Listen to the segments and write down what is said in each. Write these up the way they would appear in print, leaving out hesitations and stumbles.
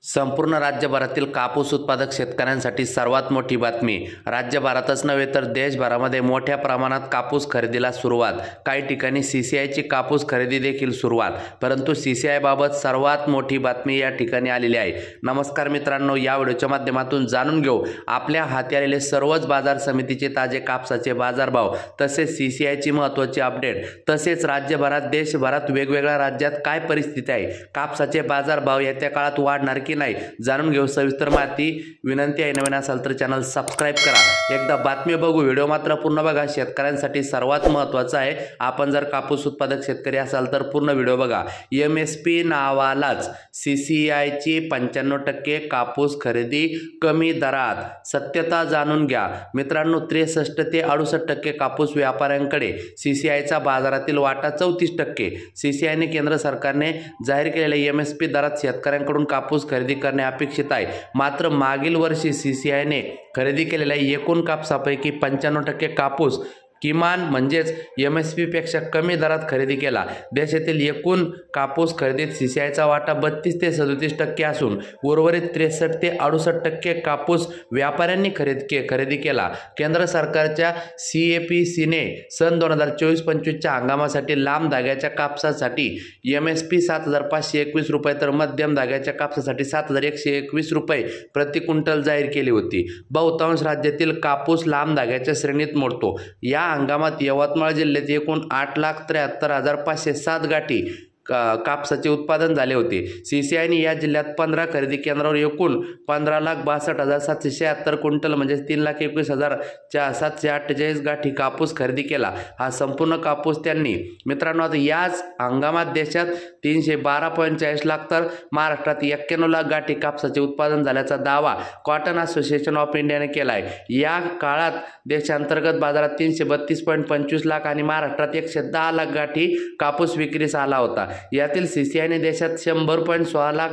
संपूर्ण राज्यभरातील कापूस उत्पादक शेतकऱ्यांसाठी सर्वात मोठी बातमी। राज्यभरातच नव्हे तर देशभरामध्ये मोठ्या प्रमाणात कापूस खरेदीला सुरुवात। काही ठिकाणी सीसीआयची कापूस खरेदी देखील सुरुवात। परंतु सीसीआय बाबत सर्वात मोठी बातमी या ठिकाणी आलेली आहे। नमस्कार मित्रांनो, या व्हिडिओच्या माध्यमातून जाणून घेऊ आपल्या हाती आलेले सर्वच बाजार समितीचे ताजे कापसाचे बाजारभाव, तसेच सीसीआयची महत्त्वाची अपडेट, तसेच राज्यभरात देशभरात वेगवेगळ्या राज्यात काय परिस्थिती आहे, कापसाचे बाजारभाव येत्या काळात वाढणार की नाही जाणून घेऊ सविस्तर माहिती। विनंती आहे, नवीन असाल तर चॅनल सबस्क्राइब करा। एकदा बातमी बघू, व्हिडिओ मात्र पूर्ण बघा, शेतकऱ्यांसाठी सर्वात महत्त्वाचा आहे। आपण जर कापूस उत्पादक शेतकरी असाल तर पूर्ण व्हिडिओ बघा। एमएसपी नावालाच सीसीआयची 95% कापूस खरेदी कमी दरात, सत्यता जाणून घ्या मित्रांनो। 63 ते 68% कापूस व्यापाऱ्यांकडे, सीसीआयचा बाजारातील वाटा 34%। सीसीआयने केंद्र सरकारने जाहीर केलेल्या एमएसपी दरात शेतकऱ्यांकडून कापूस खरेदी करणे अपेक्षित आहे। मात्र मागील वर्षी सीसीआयने खरेदी केलेल्या एकूण कापसापैकी 95% कापूस किमान म्हणजेच एमएसपी पेक्षा कमी दरात खरेदी केला। देशातील एकूण कापूस खरेदीत सीसीआयचा वाटा 32 ते 37% असून उर्वरित 63 ते 68% कापूस व्यापाऱ्यांनी खरेदी केला। केंद्र सरकारच्या सीएपीसीने सन 2024-25च्या हंगामासाठी लांब धाग्याच्या कापसासाठी एमएसपी 7,521 रुपये तर मध्यम धाग्याच्या कापसासाठी 7,121 रुपये प्रति क्विंटल जाहीर केली होती। बहुतांश राज्यातील कापूस लांब धाग्याच्या श्रेणीत मोडतो। या हंगामात यवतमाळ जिल्ह्यात एकूण 8,73,507 गाठी कापसाचे उत्पादन झाले होते। सीसीआयने या जिल्ह्यात 15 खरेदी केंद्रावर एकूण 15,62,776 क्विंटल म्हणजे 3,21,748 गाठी कापूस खरेदी केला। हा संपूर्ण कापूस त्यांनी मित्रांनो आता याच हंगामात देशात 312.40 लाख तर महाराष्ट्रात 91 लाख गाठी कापसाचे उत्पादन झाल्याचा दावा कॉटन असोसिएशन ऑफ इंडियाने केला आहे। या काळात देशांतर्गत बाजारात 332.25 लाख आणि महाराष्ट्रात 110 लाख गाठी कापूस विक्रीस आला होता। यातील सीसीआयने देशात 100.16 लाख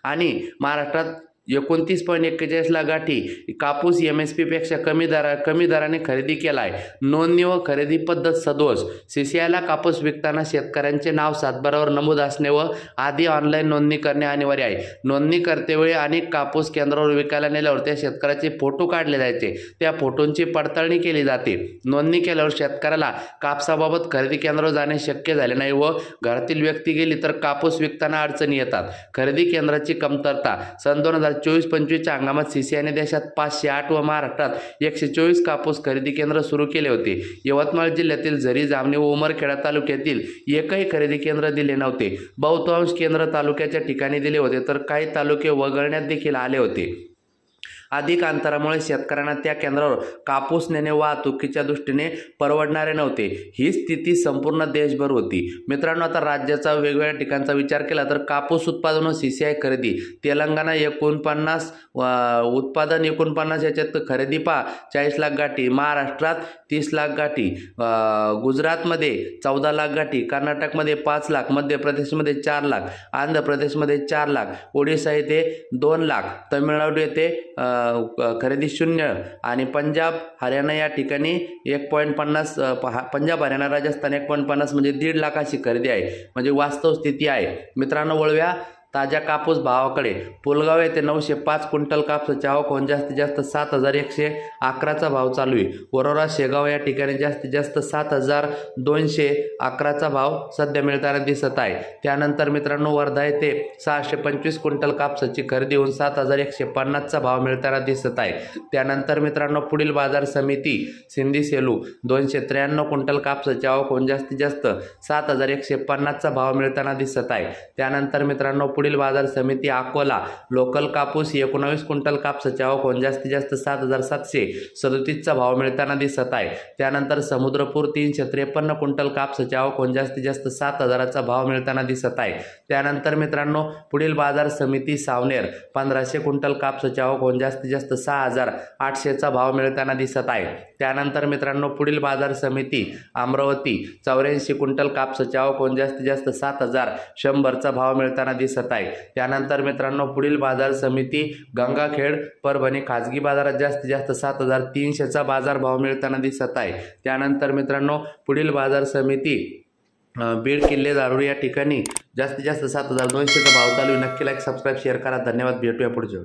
आणि महाराष्ट्रात 29.41 लाख गाठी कापूस एमएसपी पेक्षा कमी दराने खरेदी केला आहे। नोंदणी व खरेदी पद्धत सदोष। सीसीआयला कापूस विकताना शेतकऱ्यांचे नाव सातबारावर नमूद असणे व आधी ऑनलाईन नोंदणी करणे अनिवार्य आहे। नोंदणी करतेवेळी अनेक कापूस केंद्रावर विकायला नेल्यावर त्या शेतकऱ्याचे फोटो काढले जायचे, त्या फोटोंची पडताळणी केली जाते। नोंदणी केल्यावर शेतकऱ्याला कापसाबाबत खरेदी केंद्रावर जाणे शक्य झाले नाही व घरातील व्यक्ती गेली तर कापूस विकताना अडचणी येतात। खरेदी केंद्राची कमतरता। सन 2024-25च्या हंगामात सीसीआयने देशात 508 व महाराष्ट्रात 124 कापूस खरेदी केंद्र सुरू केले होते। यवतमाळ जिल्ह्यातील झरी, जामणी व उमरखेडा तालुक्यातील एकही खरेदी केंद्र दिले नव्हते। बहुतांश केंद्र तालुक्याच्या ठिकाणी दिले होते तर काही तालुके वगळण्यात देखील आले होते। अधिक अंतरामुळे शेतकऱ्यांना त्या केंद्रावर कापूस नेणे वाहतुकीच्या दृष्टीने परवडणारे नव्हते। ही स्थिती संपूर्ण देशभर होती। मित्रांनो आता राज्याचा वेगवेगळ्या ठिकाणचा विचार केला तर कापूस उत्पादन व सीसीआय खरेदी। तेलंगणा 49 उत्पादन 49 याच्यात खरेदी 40 लाख गाठी, महाराष्ट्रात 30 लाख गाठी, गुजरातमध्ये 14 लाख गाठी, कर्नाटकमध्ये 5 लाख, मध्य प्रदेशमध्ये 4 लाख, आंध्र प्रदेशमध्ये 4 लाख, ओडिशा येथे 2 लाख, तमिळनाडू येथे खरेदी 0 आणि पंजाब हरियाणा या ठिकाणी 1.50, पंजाब हरियाणा राजस्थान 1.50 म्हणजे 1.5 लाख अशी खरेदी आहे। म्हणजे वास्तव स्थिती आहे। मित्रांनो वळव्या ताज्या कापूस भावाकडे। पुलगाव येथे 905 क्विंटल कापसाची आवक होऊन जास्तीत जास्त 7,111चा भाव चालू आहे। वरोरा शेगाव या ठिकाणी जास्तीत जास्त 7,211चा भाव सध्या मिळताना दिसत आहे। त्यानंतर मित्रांनो वर्धा येथे 625 क्विंटल कापसाची खरेदी होऊन 7,150चा भाव मिळताना दिसत आहे। त्यानंतर मित्रांनो पुढील बाजार समिती सिंधी सेलू 293 क्विंटल कापसाची आवक होऊन जास्तीत जास्त 7,150चा भाव मिळताना दिसत आहे। त्यानंतर मित्रांनो पुढील बाजार समिती अकोला लोकल कापूस 19 क्विंटल कापसाची आवक होऊन जास्तीत जास्त 7,737चा भाव मिळताना दिसत आहे। त्यानंतर समुद्रपूर 353 क्विंटल कापसाची आवक होऊन जास्तीत जास्त 7,000चा भाव मिळताना दिसत आहे। त्यानंतर मित्रांनो पुढील बाजार समिती सावनेर 1500 क्विंटल कापसाची आवक होऊन जास्तीत जास्त 6,800चा भाव मिळताना दिसत आहे। त्यानंतर मित्रांनो पुढील बाजार समिती अमरावती 84 क्विंटल कापसाची आवक होऊन जास्तीत जास्त 7,100चा भाव मिळताना दिसत आहे। त्यानंतर मित्रांनो पुढील बाजार समिती गंगाखेड परभणी खाजगी बाजारात जास्तीत जास्त 7,300चा बाजार भाव मिळताना दिसत आहे। त्यानंतर मित्रांनो पुढील बाजार समिती बीड किल्ले दारूर या ठिकाणी जास्तीत जास्त 7,200चा भाव चालू आहे. नक्की लाईक सबस्क्राईब शेअर करा. धन्यवाद. भेटूया पुढच्या